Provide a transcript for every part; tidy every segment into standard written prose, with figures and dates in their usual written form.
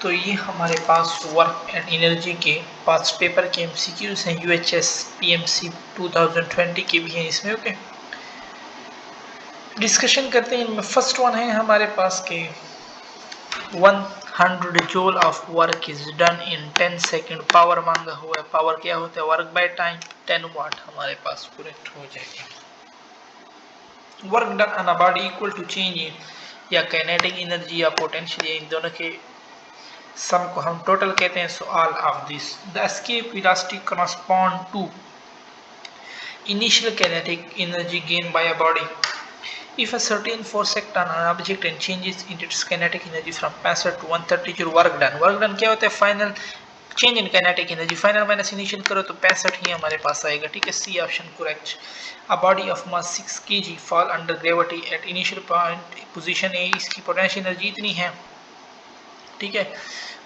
तो ये हमारे पास वर्क एंड एनर्जी के पास्ट पेपर के एमसीक्यूज हैं, यूएचएस पीएमसी 2020 के भी हैं इसमें। ओके, डिस्कशन करते हैं इनमें। फर्स्ट वन है हमारे पास के 100 joule of work is done in 10 second. Power मांगा हुआ है, पावर क्या होता है, वर्क बाय टाइम 10 वाट हमारे पास करेक्ट हो जाएगा। Work done on a body equal to change in या काइनेटिक एनर्जी या पोटेंशियल, इन दोनों के सम को हम टोटल कहते हैं। So all of this the escape velocity correspond to initial kinetic energy gain by a body if a certain force act on an object and changes in its kinetic energy from 65 to 130 joule work done क्या होता है, final change in kinetic energy. Final minus initial करो तो 65 ही हमारे पास आएगा। ठीक है, C option correct. A body of mass 6 kg fall under gravity at initial point position A, इसकी पोटेंशियल एनर्जी इतनी है। ठीक है,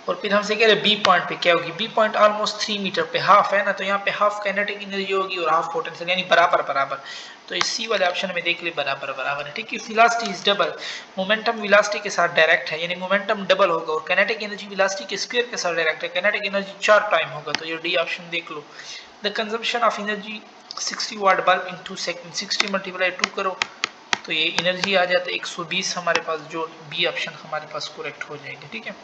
और फिर हमसे कह रहे बी पॉइंट पे क्या होगी, बी पॉइंट ऑलमोस्ट 3 मीटर पे हाफ है ना, तो यहाँ पे हाफ काइनेटिक एनर्जी होगी और हाफ पोटेंशियल, यानी बराबर बराबर। तो इस सी वाले ऑप्शन में देख ले बराबर बराबर है। ठीक है, velocity is double, momentum velocity के साथ डायरेक्ट है, यानी मोमेंटम डबल होगा, और काइनेटिक एनर्जी वेलोसिटी के स्क्वायर के साथ डायरेक्ट है, काइनेटिक एनर्जी 4 टाइम होगा, तो ये डी ऑप्शन देख लो। The consumption of energy 60 watt bulb in 2 second, 60 multiply 2 करो तो ये एनर्जी आ जाता है 120 हमारे पास, जो बी ऑप्शन हमारे पास करेक्ट हो जाएगा। ठीक है,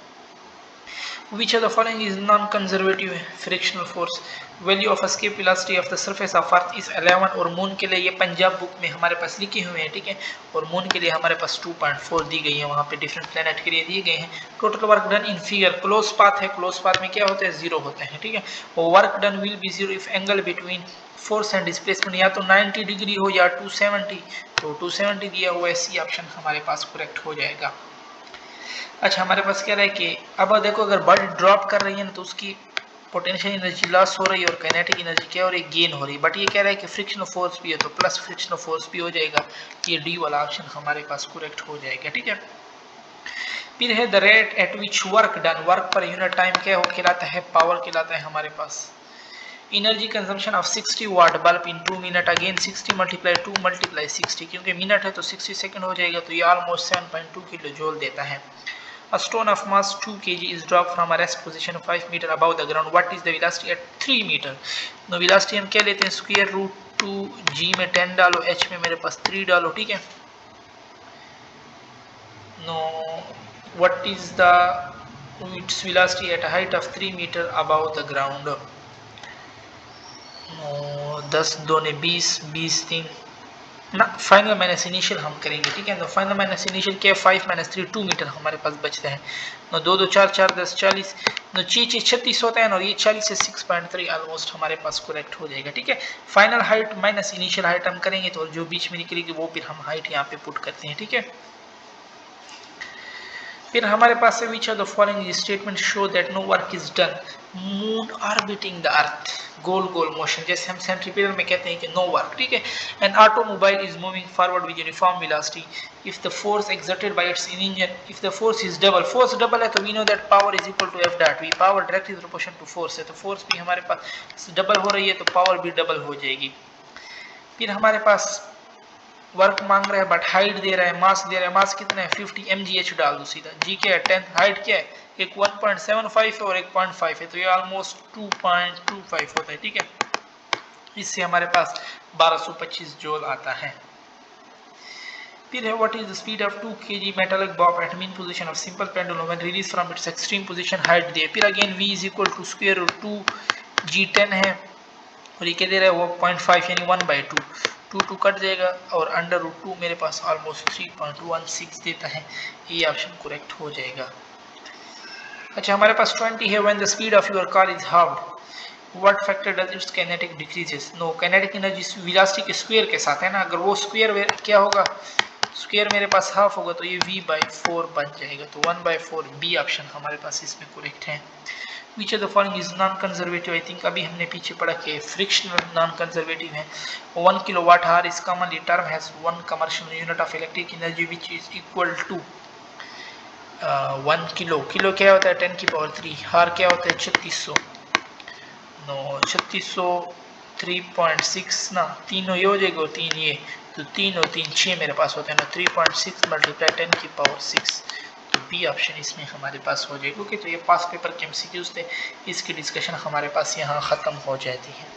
Which of the following is non-conservative frictional force? Value of escape velocity of the surface of Earth is 11, और मून के लिए ये पंजाब बुक में हमारे पास लिखे हुए हैं। ठीक है, और मून के लिए हमारे पास 2.4 दी गई है, वहाँ पे डिफरेंट प्लेनेट के लिए दिए गए हैं। Total work done in figure, close path है, क्लोज पाथ में क्या होता है, 0 होता है। ठीक है, और work done will be 0 if angle between force and displacement या तो 90 डिग्री हो या 270, तो 270 दिया हुआ है, सी ऑप्शन हमारे पास करेक्ट हो जाएगा। अच्छा, हमारे पास क्या रहा है कि अब देखो अगर बॉडी ड्रॉप कर रही है ना तो उसकी पोटेंशियल एनर्जी लॉस हो रही है और काइनेटिक एनर्जी क्या हो रही है, गेन हो रही है। बट ये कह रहा है कि फ्रिक्शनल फोर्स भी है, तो प्लस फ्रिक्शनल फोर्स भी हो जाएगा, ये डी वाला ऑप्शन हमारे पास करेक्ट हो जाएगा। ठीक है, फिर है the rate at which work done, work पर यूनिट टाइम क्या हो कहलाता है, पावर कहलाता है हमारे पास। Energy consumption of 60 watt bulb in 2 minute, again 60 multiply 2 multiply 60, क्योंकि मिनट है तो 60 सेकंड हो जाएगा, तो ये ऑलमोस्ट 7.2 किलो जूल देता है। A stone of mass 2 kg is dropped from a rest position 5 meter above the ground. What is the velocity at 3 meter? No, velocity हम क्या लेते हैं, स्क्वायर रूट 2, g में 10 डालो, h में मेरे पास 3 डालो। ठीक है, no what is the its velocity at a height of 3 meter above the ground? No 10 2 ने 20, 20 3 ना, फाइनल माइनस इनिशियल हम करेंगे। ठीक है, तो फाइनल माइनस इनिशियल क्या है, 5 - 3 2 मीटर हमारे पास बचता है। नो 2 2 4 4 10 40, नो 6 6 36 होता है, और ये 40 से 6.3 ऑलमोस्ट हमारे पास करेक्ट हो जाएगा। ठीक है, final height minus initial height हम करेंगे, तो जो बीच में निकलेगी वो फिर हम हाइट यहाँ पे पुट करते हैं। ठीक है, फिर हमारे पास है which of the following statement show that no work is done, moon orbiting the earth, गोल गोल मोशन, जैसे हम सेंट्रीपिटल में कहते हैं कि नो वर्क। ठीक है, an automobile is moving forward with uniform velocity if the force exerted by its engine, if the force is double, force double है तो we know that power is equal to F dot V, power directly proportional to force है, तो force भी हमारे पास double हो रही है तो पावर भी डबल हो जाएगी। फिर हमारे पास वर्क मांग रहा है बट हाइट दे रहा है, मास दे रहा है, मास कितना है 50 mgh डाल दो सीधा, जी क्या है 10, हाइट क्या है, एक 1.75 है और एक 0.5 है, तो ये ऑलमोस्ट 2.25 होता है। ठीक है, इससे हमारे पास 1225 जूल आता है। फिर है what is the speed of 2 kg metallic bob at mean position of simple pendulum when release from its extreme position, height दे, फिर अगेन v is equal to square root 2 g10 है, और ये क्या दे रहा है वो 0.5 यानी 1/2, 2 2 कट जाएगा, और अंडर रूट 2 मेरे पास ऑलमोस्ट 3.16 देता है, ये ऑप्शन करेक्ट हो जाएगा। अच्छा, हमारे पास 20 है when the speed of your car is halved what factor does its kinetic decreases, no kinetic energy velocity के स्क्वायर के साथ है ना, अगर वो स्क्वायर क्या होगा, स्क्वायर मेरे पास हाफ होगा तो ये v/4 बन जाएगा, तो 1/4 बी ऑप्शन हमारे पास इसमें करेक्ट है। Which of the following is non-conservative? I think अभी हमने पीछे पढ़ा कि frictional non-conservative है। 1 kilowatt hour is commonly term has one commercial unit of electric energy which is equal to 1 kilo, kilo क्या होता है 10 की पावर 3, हार क्या होता है 3600, नो 3600 3.6 ना, तीनों ये हो जाएगा और 3 ये, तो 3 और 3 6 मेरे पास होते हैं ना, 3.6 मल्टीप्लाई 10 की पावर 6, तो बी ऑप्शन इसमें हमारे पास हो जाएगा। ओके, तो ये पास पेपर के MCQs थे, इसकी डिस्कशन हमारे पास यहाँ ख़त्म हो जाती है।